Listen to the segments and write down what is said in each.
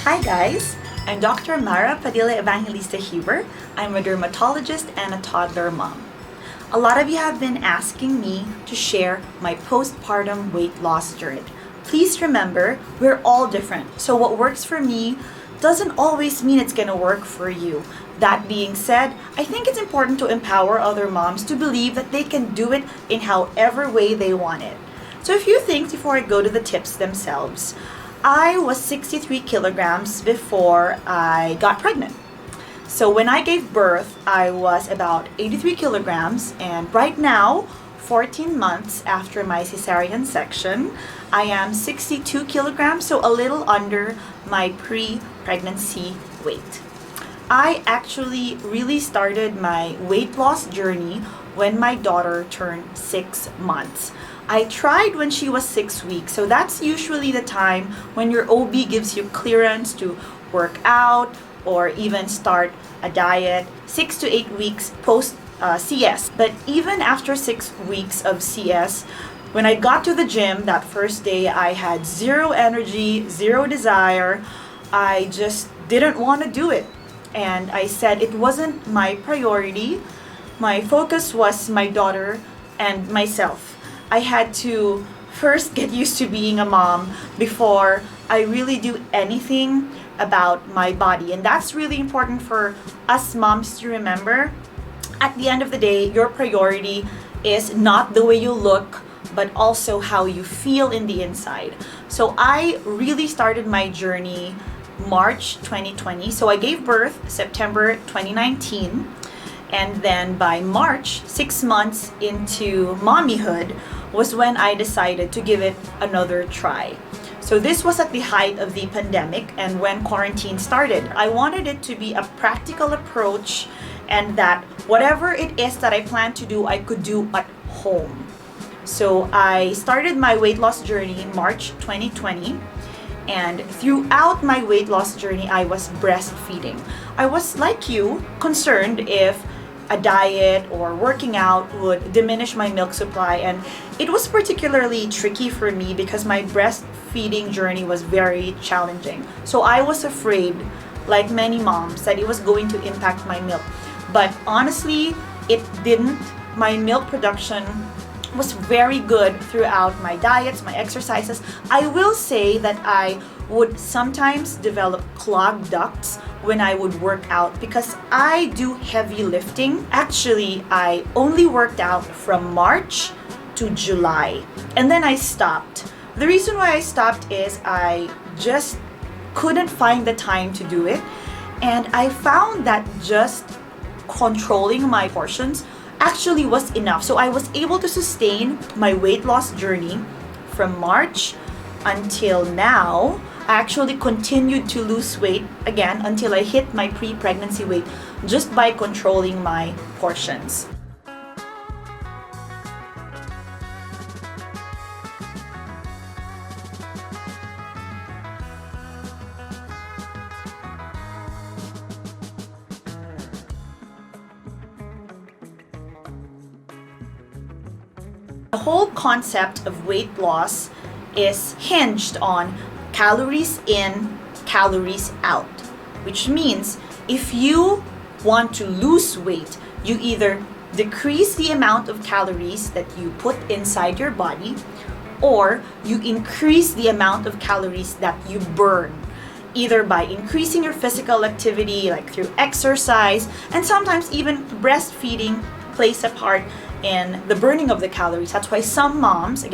Hi guys, I'm Dr. Mara Padilla Evangelista Huber. I'm a dermatologist and a toddler mom. A lot of you have been asking me to share my postpartum weight loss journey. Please remember, we're all different. So what works for me doesn't always mean it's gonna work for you. That being said, I think it's important to empower other moms to believe that they can do it in however way they want it. So a few things before I go to the tips themselves. I was 63 kilograms before I got pregnant. So when I gave birth, I was about 83 kilograms, and right now, 14 months after my cesarean section, I am 62 kilograms, so a little under my pre-pregnancy weight. I actually really started my weight loss journey when my daughter turned 6 months. I tried when she was 6 weeks, so that's usually the time when your OB gives you clearance to work out or even start a diet, 6 to 8 weeks post CS. But even after 6 weeks of CS, when I got to the gym that first day, I had zero energy, zero desire. I just didn't want to do it. And I said it wasn't my priority. My focus was my daughter and myself. I had to first get used to being a mom before I really do anything about my body. And that's really important for us moms to remember. At the end of the day, your priority is not the way you look, but also how you feel in the inside. So I really started my journey March 2020. So I gave birth September 2019. And then by March, 6 months into mommyhood, was when I decided to give it another try. So this was at the height of the pandemic and when quarantine started. I wanted it to be a practical approach and that whatever it is that I plan to do, I could do at home. So I started my weight loss journey in March 2020. And throughout my weight loss journey, I was breastfeeding. I was, like you, concerned if a diet or working out would diminish my milk supply, and it was particularly tricky for me because my breastfeeding journey was very challenging. So I was afraid, like many moms, that it was going to impact my milk. But honestly, it didn't. My milk production was very good throughout my diets, my exercises. I will say that I would sometimes develop clogged ducts when I would work out because I do heavy lifting. Actually, I only worked out from March to July and then I stopped. The reason why I stopped is I just couldn't find the time to do it, and I found that just controlling my portions actually was enough. So I was able to sustain my weight loss journey from March until now. I actually continued to lose weight again until I hit my pre-pregnancy weight just by controlling my portions. The whole concept of weight loss is hinged on calories in, calories out, which means if you want to lose weight, you either decrease the amount of calories that you put inside your body, or you increase the amount of calories that you burn, either by increasing your physical activity, like through exercise, and sometimes even breastfeeding plays a part in the burning of the calories. That's why some moms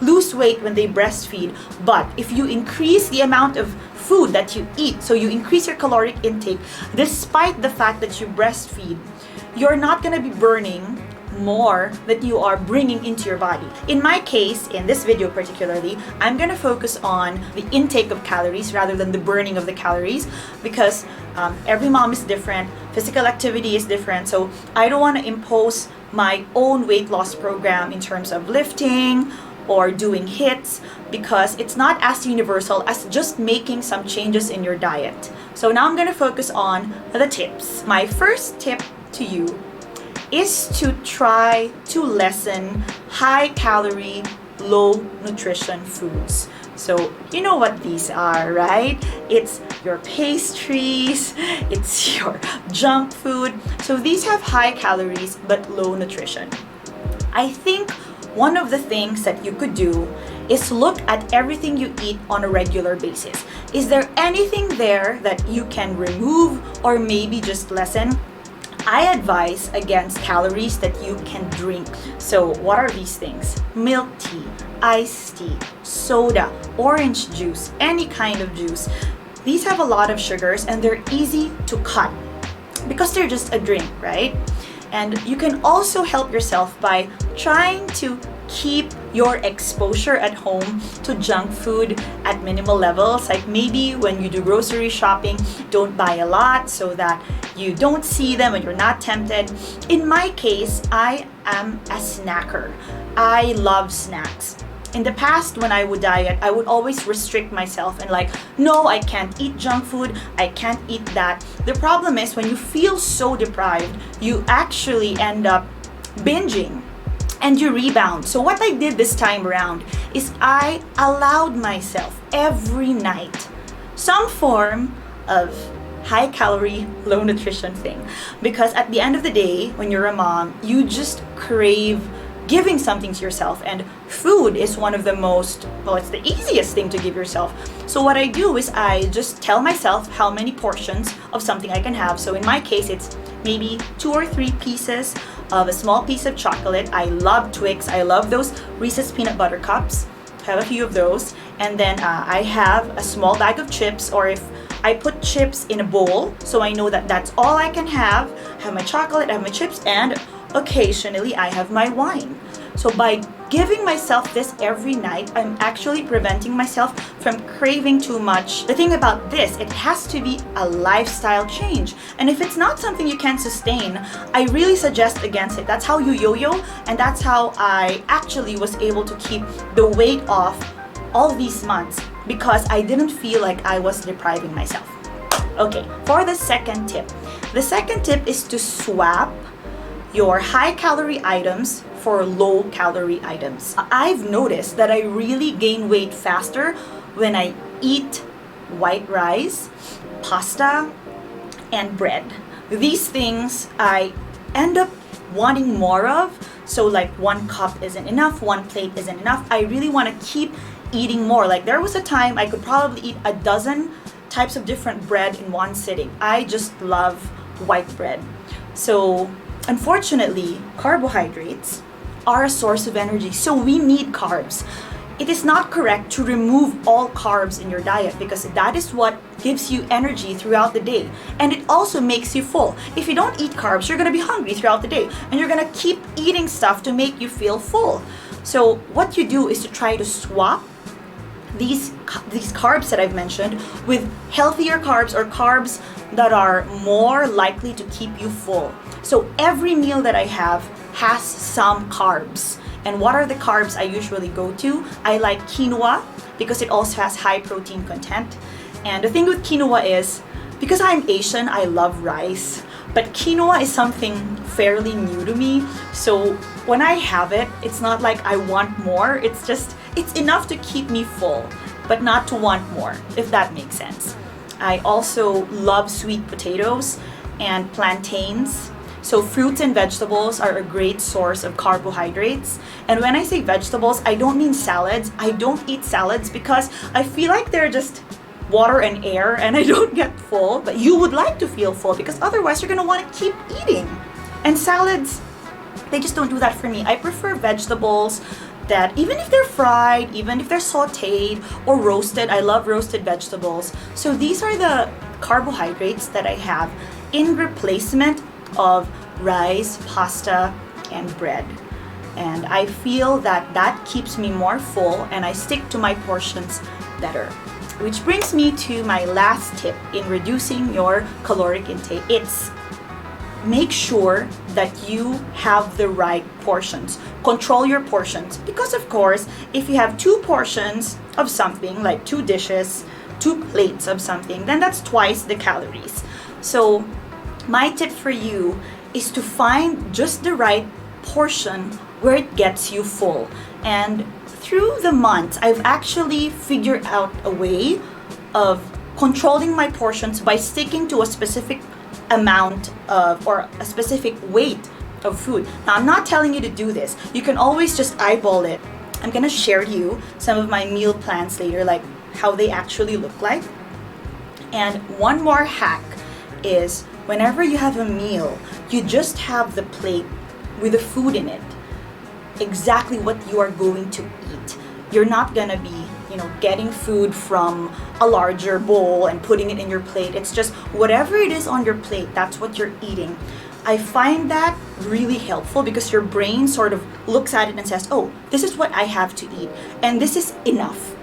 lose weight when they breastfeed. But if you increase the amount of food that you eat, so you increase your caloric intake, despite the fact that you breastfeed, you're not going to be burning more that you are bringing into your body. In my case, in this video particularly, I'm going to focus on the intake of calories rather than the burning of the calories because every mom is different, physical activity is different, so I don't want to impose my own weight loss program in terms of lifting or doing hits because it's not as universal as just making some changes in your diet. So now I'm going to focus on the tips. My first tip to you is to try to lessen high calorie, low nutrition foods. So you know what these are, right? It's your pastries, it's your junk food. So these have high calories but low nutrition. I think one of the things that you could do is look at everything you eat on a regular basis. Is there anything there that you can remove or maybe just lessen? I advise against calories that you can drink. So what are these things? Milk tea, iced tea, soda, orange juice, any kind of juice. These have a lot of sugars and they're easy to cut because they're just a drink, right? And you can also help yourself by trying to keep your exposure at home to junk food at minimal levels. Like maybe when you do grocery shopping, don't buy a lot so that you don't see them and you're not tempted. In my case, I am a snacker. I love snacks. In the past, when I would diet, I would always restrict myself and like, no, I can't eat junk food, I can't eat that. The problem is when you feel so deprived, you actually end up binging and you rebound. So what I did this time around is I allowed myself every night some form of high calorie, low nutrition thing. Because at the end of the day, when you're a mom, you just crave giving something to yourself, and food is one of the most, well, it's the easiest thing to give yourself. So what I do is I just tell myself how many portions of something I can have. So in my case, it's maybe 2 or 3 pieces of a small piece of chocolate. I love Twix. I love those Reese's peanut butter cups. I have a few of those. And then I have a small bag of chips, or if I put chips in a bowl, so I know that that's all I can have. I have my chocolate, I have my chips, and occasionally I have my wine. So by giving myself this every night, I'm actually preventing myself from craving too much. The thing about this, it has to be a lifestyle change. And if it's not something you can sustain, I really suggest against it. That's how you yo-yo, and that's how I actually was able to keep the weight off all these months, because I didn't feel like I was depriving myself. Okay, for the second tip. The second tip is to swap your high calorie items for low calorie items. I've noticed that I really gain weight faster when I eat white rice, pasta, and bread. These things I end up wanting more of. So like 1 cup isn't enough, 1 plate isn't enough. I really want to keep eating more. Like there was a time I could probably eat a dozen types of different bread in one sitting. I just love white bread. So unfortunately, carbohydrates are a source of energy. So we need carbs. It is not correct to remove all carbs in your diet, because that is what gives you energy throughout the day. And it also makes you full. If you don't eat carbs, you're going to be hungry throughout the day, and you're going to keep eating stuff to make you feel full. So what you do is to try to swap these carbs that I've mentioned with healthier carbs, or carbs that are more likely to keep you full. So every meal that I have has some carbs. And what are the carbs I usually go to? I like quinoa because it also has high protein content. And the thing with quinoa is, because I'm Asian, I love rice, but quinoa is something fairly new to me. So when I have it, it's not like I want more. It's just, it's enough to keep me full, but not to want more, if that makes sense. I also love sweet potatoes and plantains. So fruits and vegetables are a great source of carbohydrates. And when I say vegetables, I don't mean salads. I don't eat salads because I feel like they're just water and air and I don't get full. But you would like to feel full, because otherwise you're gonna want to keep eating. And salads, they just don't do that for me. I prefer vegetables that, even if they're fried, even if they're sauteed or roasted, I love roasted vegetables. So these are the carbohydrates that I have in replacement of rice, pasta, and bread. And I feel that that keeps me more full, and I stick to my portions better. Which brings me to my last tip in reducing your caloric intake. It's make sure that you have the right portions. Control your portions. Because of course, if you have 2 portions of something, like 2 dishes, 2 plates of something, then that's twice the calories. So my tip for you is to find just the right portion where it gets you full. And through the months, I've actually figured out a way of controlling my portions by sticking to a specific amount of or a specific weight of food. Now, I'm not telling you to do this. You can always just eyeball it. I'm gonna share you some of my meal plans later, like how they actually look like. And one more hack is whenever you have a meal, you just have the plate with the food in it, exactly what you are going to eat. You're not gonna be, getting food from a larger bowl and putting it in your plate. It's just whatever it is on your plate, that's what you're eating. I find that really helpful because your brain sort of looks at it and says, oh, this is what I have to eat, and this is enough.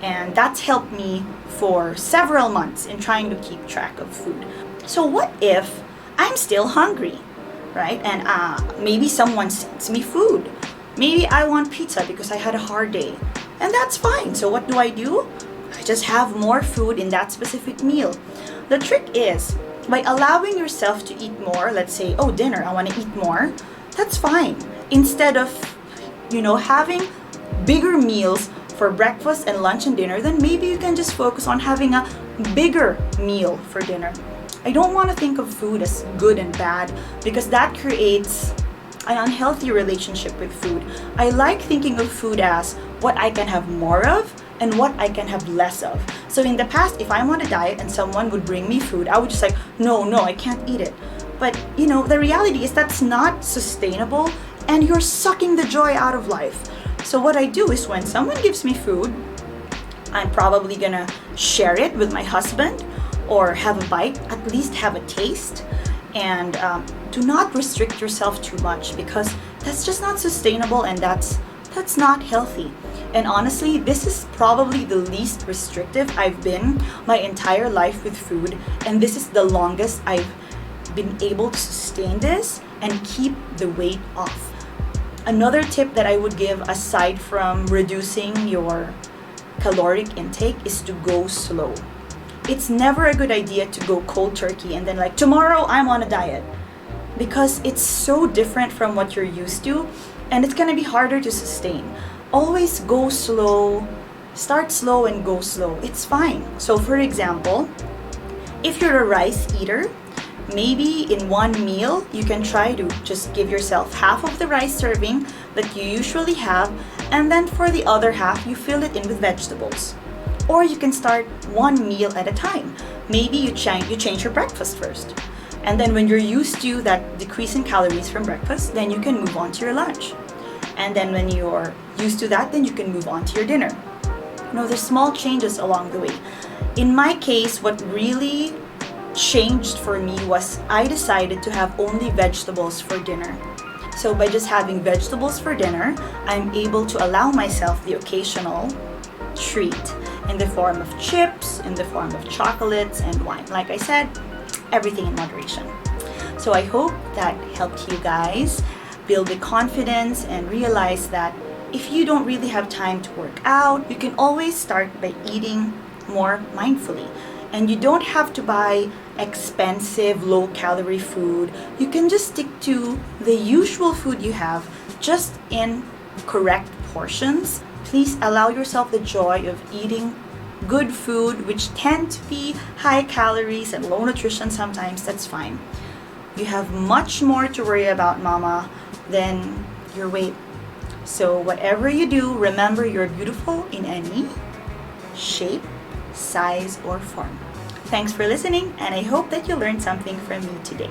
And that's helped me for several months in trying to keep track of food. So what if I'm still hungry, right? And maybe someone sends me food. Maybe I want pizza because I had a hard day. And that's fine. So what do? I just have more food in that specific meal. The trick is, by allowing yourself to eat more, let's say, oh, dinner, I want to eat more, that's fine. Instead of, having bigger meals for breakfast and lunch and dinner, then maybe you can just focus on having a bigger meal for dinner. I don't want to think of food as good and bad because that creates an unhealthy relationship with food. I like thinking of food as what I can have more of and what I can have less of. So in the past, if I'm on a diet and someone would bring me food, I would just like, no, I can't eat it. But the reality is that's not sustainable and you're sucking the joy out of life. So what I do is when someone gives me food, I'm probably gonna share it with my husband or have a bite, at least have a taste. And do not restrict yourself too much because that's just not sustainable and that's not healthy. And honestly, this is probably the least restrictive I've been my entire life with food, and this is the longest I've been able to sustain this and keep the weight off. Another tip that I would give aside from reducing your caloric intake is to go slow. It's never a good idea to go cold turkey and then like tomorrow I'm on a diet because it's so different from what you're used to and it's gonna be harder to sustain. Always go slow, start slow and go slow. It's fine. So for example, if you're a rice eater, maybe in one meal you can try to just give yourself half of the rice serving that you usually have, and then for the other half you fill it in with vegetables. Or you can start one meal at a time. Maybe you change your breakfast first. And then when you're used to that decrease in calories from breakfast, then you can move on to your lunch. And then when you're used to that, then you can move on to your dinner. There's small changes along the way. In my case, what really changed for me was I decided to have only vegetables for dinner. So by just having vegetables for dinner, I'm able to allow myself the occasional treat in the form of chips, in the form of chocolates and wine. Like I said, everything in moderation. So I hope that helped you guys build the confidence and realize that if you don't really have time to work out, you can always start by eating more mindfully. And you don't have to buy expensive, low-calorie food. You can just stick to the usual food you have, just in correct portions. Please allow yourself the joy of eating good food, which tend to be high calories and low nutrition sometimes. That's fine. You have much more to worry about, mama, than your weight. So whatever you do, remember you're beautiful in any shape, size, or form. Thanks for listening, and I hope that you learned something from me today.